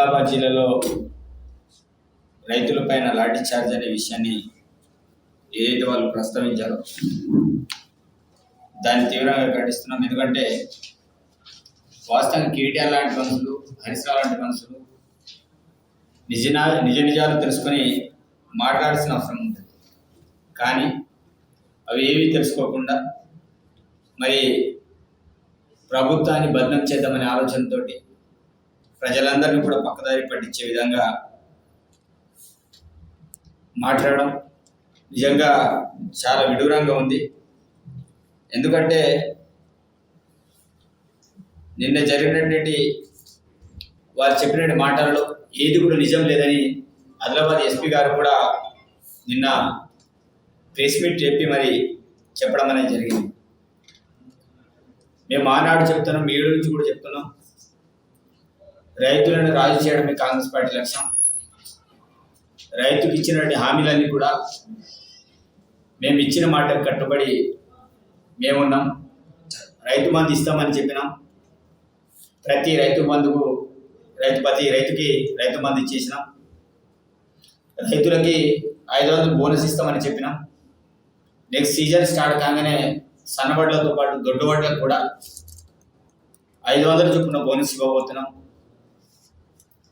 ఆదిలాబాద్ జిల్లాలో రైతులపైన లాఠీ చార్జ్ అనే విషయాన్ని ఏదైతే వాళ్ళు ప్రస్తావించారో దాన్ని తీవ్రంగా ఖండిస్తున్నాం. ఎందుకంటే వాస్తవంగా కేటీఆర్ లాంటి మనుషులు, హరీష్ రావు లాంటి మనుషులు నిజ నిజాలు తెలుసుకొని మాట్లాడాల్సిన అవసరం ఉంటుంది. కానీ అవి ఏమీ తెలుసుకోకుండా మరి ప్రభుత్వాన్ని బదనం చేద్దామనే ఆలోచనతో ప్రజలందరినీ కూడా పక్కదారి పట్టించే విధంగా మాట్లాడడం నిజంగా చాలా విడూరంగా ఉంది. ఎందుకంటే నిన్న జరిగినటువంటి వారు చెప్పినటువంటి మాటలలో ఏది కూడా నిజం లేదని ఆదిలాబాద్ ఎస్పీ గారు కూడా నిన్న ప్రెస్ మీట్ చెప్పి మరి చెప్పడం అనేది జరిగింది. మేము ఆనాడు చెప్తున్నాం, మీ నుంచి కూడా చెప్తున్నాం, రైతులను రాజు చేయడమే కాంగ్రెస్ పార్టీ లక్ష్యం. రైతుకి ఇచ్చినటువంటి హామీలన్నీ కూడా మేము ఇచ్చిన మాటకు కట్టుబడి మేమున్నాం. రైతు బంధు ఇస్తామని చెప్పినాం. ప్రతి రైతుకి రైతు బంధు ఇచ్చేసినాం. రైతులకి 500 బోనస్ ఇస్తామని చెప్పినాం. నెక్స్ట్ సీజన్ స్టార్ట్ కాగానే సన్నబడ్లతో పాటు దొడ్డుబడ్లకు కూడా 500 చొప్పున బోనస్ ఇవ్వబోతున్నాం.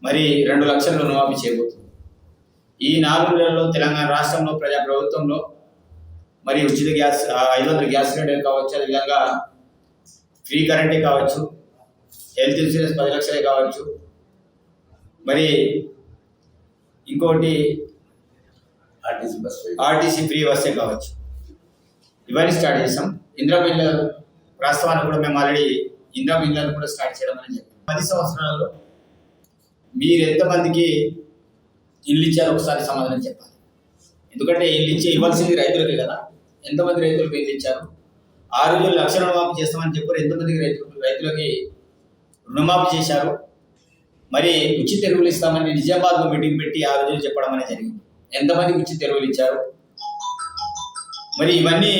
మరి 2 లక్షల రుణమాఫీ చేయబోతున్నాం. ఈ 4 నెలల్లో తెలంగాణ రాష్ట్రంలో ప్రజాప్రభుత్వంలో మరి ఉచిత గ్యాస్ 500 గ్యాస్ సిలిండర్ కావచ్చు, అదేవిధంగా ఫ్రీ కరెంటే కావచ్చు, హెల్త్ ఇన్సూరెన్స్ 10 లక్షలే కావచ్చు, మరి ఇంకోటి ఆర్టీసీ ఫ్రీ బస్సే కావచ్చు, ఇవన్నీ స్టార్ట్ చేసాం. ఇందిరా మిల్ వాస్తవాన్ని కూడా మేము ఆల్రెడీ ఇందిరా మిల్లను కూడా స్టార్ట్ చేయడం అనేది చెప్పాం. 10 సంవత్సరాల్లో మీరు ఎంతమందికి ఇల్లు ఇచ్చారో ఒకసారి సమాధానం చెప్పాలి. ఎందుకంటే ఇవ్వాల్సింది రైతులకే కదా. ఎంతమంది రైతులకు ఇల్లు ఇచ్చారు? 6 రోజులు లక్ష రుణమాఫీ చేస్తామని చెప్పారు. ఎంతమందికి రైతులకి రుణమాఫీ చేశారు? మరి ఉచిత ఎరువులు ఇస్తామని నిజామాబాద్లో మీటింగ్ పెట్టి 6 రోజులు చెప్పడం అనేది జరిగింది. ఎంతమందికి ఉచిత ఎరువులు ఇచ్చారు? మరి ఇవన్నీ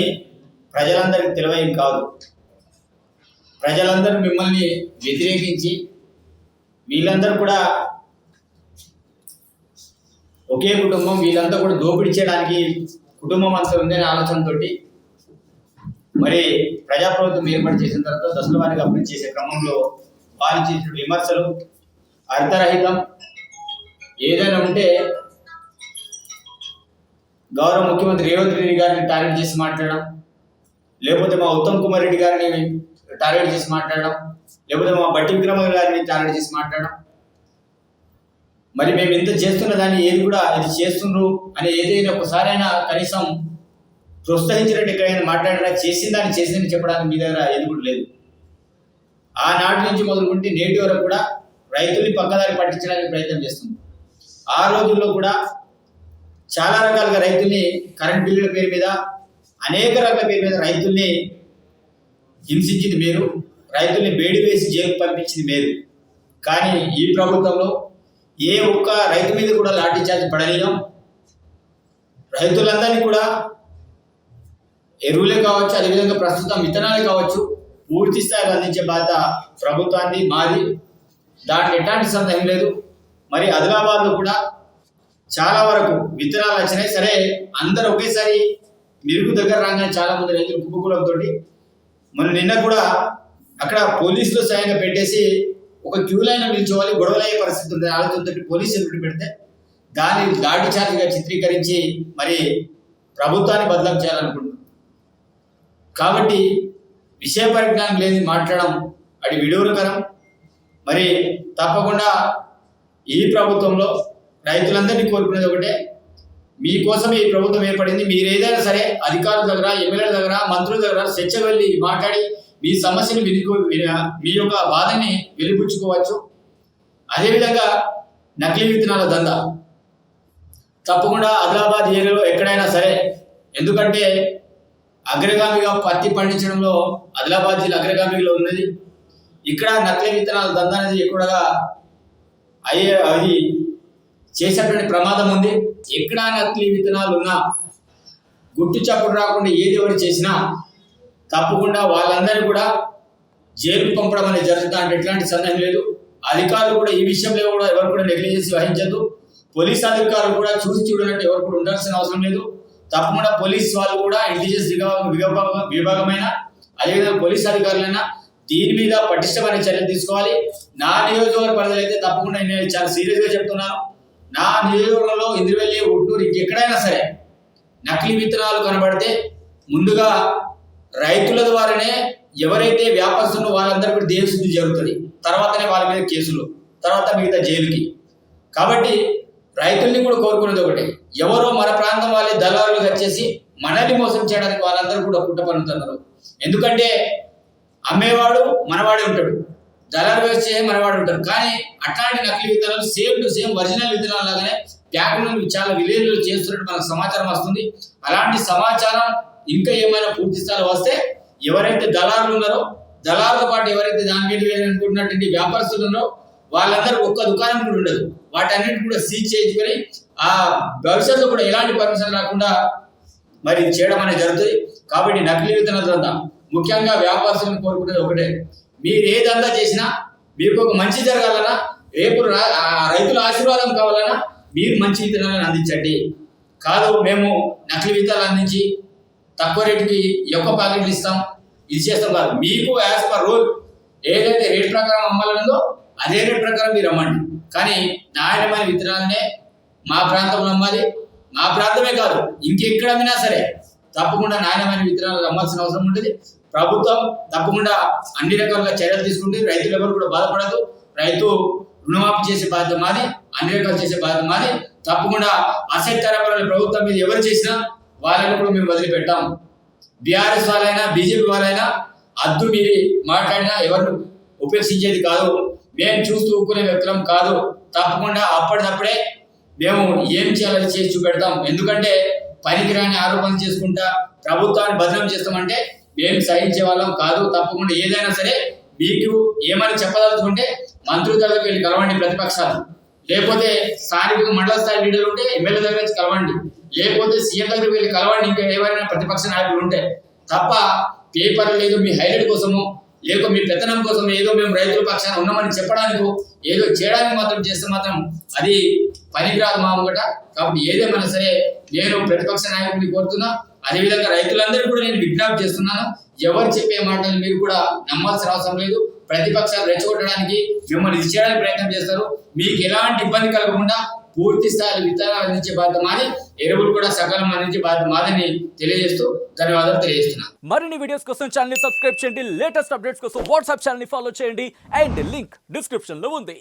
ప్రజలందరికీ తెలియని కాదు. ప్రజలందరూ మిమ్మల్ని వ్యతిరేకించి వీళ్ళందరూ కూడా ఒకే కుటుంబం, వీళ్ళంతా కూడా దోపిడీ చేయడానికి కుటుంబం అంతా ఉందనే ఆలోచనతో మరి ప్రజాప్రభుత్వం ఏర్పాటు చేసిన తర్వాత దశల వారీగా అభివృద్ధి చేసే క్రమంలో వాళ్ళు చేసిన విమర్శలు అర్థరహితం. ఏదైనా ఉంటే గౌరవ ముఖ్యమంత్రి రేవంత్ రెడ్డి గారిని టార్గెట్ చేసి మాట్లాడడం, లేకపోతే మా ఉత్తమ్ కుమార్ రెడ్డి గారిని టార్గెట్ చేసి మాట్లాడడం, లేకపోతే మా బట్టి విక్రమ గారిని టార్గెట్ చేసి మాట్లాడడం. మరి మేము ఇంత చేస్తున్న దాన్ని ఏది కూడా ఇది చేస్తుండ్రు అని ఏదైనా ఒకసారైనా కనీసం ప్రోత్సహించినట్టు ఎక్కడైనా మాట్లాడినా చేసిందని చెప్పడానికి మీ దగ్గర ఏది కూడా లేదు. ఆనాటి నుంచి మొదలుకుంటే నేటి వరకు కూడా రైతుల్ని పక్కదారి పట్టించడానికి ప్రయత్నం చేస్తుంది. ఆ రోజుల్లో కూడా చాలా రకాలుగా రైతుల్ని కరెంట్ బిల్లుల పేరు మీద, అనేక రకాల పేరు మీద రైతుల్ని హింసించింది మీరు, రైతుల్ని బేడి వేసి జైలుకు పంపించింది మీరు. కానీ ఈ ప్రభుత్వంలో ఏ ఒక్క రైతు మీద కూడా లాఠీ చార్జ్ పడలేం. రైతులందరినీ కూడా ఎరువులే కావచ్చు, అదేవిధంగా ప్రస్తుతం విత్తనాలే కావచ్చు, పూర్తి స్థాయిలో అందించే బాధ్యత ప్రభుత్వాన్ని, మాది. దాంట్లో ఎట్లాంటి సందేహం లేదు. మరి ఆదిలాబాద్లో కూడా చాలా వరకు విత్తనాలు వచ్చినాయి. సరే, అందరూ ఒకేసారి మెరుగు దగ్గర రాగానే చాలా మంది రైతులు కుప్పకూలంతో మనం నిన్న కూడా అక్కడ పోలీసులు స్వయంగా పెట్టేసి ఒక క్యూ లైన్ నిల్చోవాలి, గొడవలయ్యే పరిస్థితి ఉంటుంది. ఆలోచనతో పోలీసు ఎదురు పెడితే దాన్ని లాఠీ చార్జ్గా చిత్రీకరించి మరి ప్రభుత్వాన్ని బదలాం చేయాలనుకుంటున్నాం. కాబట్టి విషయ పరిజ్ఞానం లేని మాట్లాడడం అది విడూరకరం. మరి తప్పకుండా ఈ ప్రభుత్వంలో రైతులందరినీ కోరుకునేది ఒకటే, మీకోసం ఈ ప్రభుత్వం ఏర్పడింది. మీరు ఏదైనా సరే అధికారుల దగ్గర, ఎమ్మెల్యేల దగ్గర, మంత్రుల దగ్గర చర్చ వెళ్ళి మాట్లాడి మీ సమస్యని మీ యొక్క బాధని వెలిపుచ్చుకోవచ్చు. అదేవిధంగా నకిలీ విత్తనాల దందా తప్పకుండా ఆదిలాబాద్ ఏరియాలో ఎక్కడైనా సరే, ఎందుకంటే అగ్రగామిగా పత్తి పండించడంలో ఆదిలాబాద్ జిల్లా అగ్రగామిలో ఉన్నది. ఇక్కడ నకిలీ విత్తనాల దందా అనేది ఎక్కువగా అది చేసేటువంటి ప్రమాదం ఉంది. ఎక్కడ నకిలీ విత్తనాలు ఉన్నా, గుట్టు చప్పుడు రాకుండా ఏది ఎవరు చేసినా తప్పకుండా వాళ్ళందరినీ కూడా జైలుకు పంపడం అనేది జరుగుతుంది. అంటే ఎట్లాంటి సందేహం లేదు. అధికారులు కూడా ఈ విషయంలో కూడా ఎవరు కూడా నెగ్లిజెన్స్ వహించద్దు. పోలీస్ అధికారులు కూడా చూసి చూడనట్టు ఎవరు కూడా ఉండాల్సిన అవసరం లేదు. తప్పకుండా పోలీస్ వాళ్ళు కూడా ఇంటెలిజెన్స్ విభాగమైన అదేవిధంగా పోలీస్ అధికారులైనా దీని మీద పటిష్టమైన చర్యలు తీసుకోవాలి. నా నియోజకవర్గ పరిధిలో అయితే తప్పకుండా నేను చాలా సీరియస్గా చెప్తున్నాను. నా నియోజకవర్గంలో ఇంద్రవెల్లి, ఉట్నూరు ఇంకెక్కడైనా సరే నకిలీ విత్తనాలు కనబడితే ముందుగా రైతుల ద్వారానే ఎవరైతే వ్యాపారస్తులు వాళ్ళందరూ కూడా దేవశుద్ధి జరుగుతుంది. తర్వాతనే వాళ్ళ మీద కేసులు, తర్వాత మిగతా జైలుకి. కాబట్టి రైతుల్ని కూడా కోరుకునేది ఒకటి, ఎవరో మన ప్రాంతం వాళ్ళే దళారులు వచ్చేసి మనల్ని మోసం చేయడానికి వాళ్ళందరూ కూడా కుట్ర పన్నుతున్నారు. ఎందుకంటే అమ్మేవాడు మనవాడే ఉంటాడు, దళారు వచ్చే మనవాడు ఉంటారు. కానీ అట్లాంటి నకిలీ విత్తనాలు సేమ్ టు సేమ్ ఒరిజినల్ విత్తనాలు లాగానే ప్యాకింగ్ చాలా విలేజ్లో చేస్తున్నట్టు మనకు సమాచారం వస్తుంది. అలాంటి సమాచారం ఇంకా ఏమైనా పూర్తి స్థాయిలో వస్తే ఎవరైతే దళారులు ఉన్నారో, దళారులతో పాటు ఎవరైతే దాని మీద వేయాలనుకుంటున్నటువంటి వ్యాపారస్తులు ఉన్నారో వాళ్ళందరూ ఒక్క దుకాణం కూడా ఉండదు. వాటన్నిటి కూడా సీజ్ చేయించుకొని ఆ భవిష్యత్తులో కూడా ఎలాంటి పర్మిషన్ రాకుండా మరి చేయడం అనేది జరుగుతుంది. కాబట్టి నకిలీ విత్తనాల దందా ముఖ్యంగా వ్యాపారస్తులను కోరుకునేది ఒకటే, మీరు ఏ దందా చేసినా మీకు ఒక మంచి జరగాలన్నా, రేపు రైతుల ఆశీర్వాదం కావాలన్నా మీరు మంచి విత్తనాలను అందించండి. కాదు మేము నకిలీ విత్తనాలు అందించి తక్కువ రేటుకి ఎక్కువ ప్యాకెట్లు ఇస్తాం, ఇది చేస్తాం కాదు. మీకు యాజ్ పర్ రూల్ ఏదైతే రేట్ ప్రకారం అమ్మాలన్నదో అదే రేట్ ప్రకారం మీరు అమ్మండి. కానీ నాణ్యమైన విత్తనాలనే మా ప్రాంతంలో అమ్మాలి. మా ప్రాంతమే కాదు ఇంకెక్కడ అమ్మినా సరే తప్పకుండా నాణ్యమైన విత్తనాలు అమ్మాల్సిన అవసరం ఉంటుంది. ప్రభుత్వం తప్పకుండా అన్ని రకాలుగా చర్యలు తీసుకుంటుంది. రైతులు ఎవరు కూడా బాధపడదు. రైతు రుణమాఫీ చేసే బాధ్యత మాది, అన్ని రకాలు చేసే బాధ్యత మాది. తప్పకుండా అసెట్ తరపున ప్రభుత్వం మీద ఎవరు చేసినా వాళ్ళని కూడా మేము వదిలిపెట్టాం. బీఆర్ఎస్ వాళ్ళైనా బీజేపీ వాళ్ళైనా అద్దు మీరి మాట్లాడినా ఎవరిని ఉపేక్షించేది కాదు. మేము చూస్తూ ఊరుకునే వ్యక్తులం కాదు. తప్పకుండా అప్పటిదప్పుడే మేము ఏం చేయాలని చేసి చూపెడతాం. ఎందుకంటే పనికిరాని ఆరోపణలు చేసుకుంటా ప్రభుత్వాన్ని బదనాం చేస్తామంటే మేము సహించే వాళ్ళం కాదు. తప్పకుండా ఏదైనా సరే మీకు ఏమైనా చెప్పదలుచుకుంటే మంత్రుల దగ్గరికి వెళ్ళి కలవండి ప్రతిపక్షాలు, లేకపోతే స్థానిక మండల స్థాయి లీడర్లు ఉంటే ఎమ్మెల్యే దగ్గర నుంచి కలవండి, లేకపోతే సీఎం దగ్గరికి వెళ్ళి కలవండి. ఇంకా ఏమైనా ప్రతిపక్ష నాయకులు ఉంటే తప్ప పేపర్ లేదు మీ హైలైట్ కోసము, లేక మీ పెత్తనం కోసం ఏదో మేము రైతుల పక్షాన ఉన్నామని చెప్పడానికి ఏదో చేయడానికి మాత్రం చేస్తే మాత్రం అది పనికిరాదు మా ముంగట. కాబట్టి ఏదేమైనా సరే నేను ప్రతిపక్ష నాయకుడిని కోరుతున్నా, అదేవిధంగా రైతులందరూ కూడా నేను విజ్ఞప్తి చేస్తున్నాను. ఎవరు చెప్పే మాటలు మీరు కూడా నమ్మాల్సిన అవసరం లేదు. ప్రతిపక్షాలు రెచ్చగొట్టడానికి మిమ్మల్ని ఇది చేయడానికి ప్రయత్నం చేస్తారు. మీకు ఎలాంటి ఇబ్బంది కలగకుండా పూర్తి స్థాయి విత్తనాలు అందించే బాధ్యత మాది, ఎరువులు కూడా సకాలం అందించే బాధ్యత మాదని తెలియజేస్తూ ధన్యవాదాలు తెలియజేస్తున్నాను. మరిన్ని వీడియోస్ కోసం ఛానల్ ని సబ్స్క్రైబ్ చేయండి. లేటెస్ట్ అప్డేట్స్ కోసం వాట్సాప్ ఛానల్ ని ఫాలో చేయండి. అండ్ లింక్ డిస్క్రిప్షన్ లో ఉంది.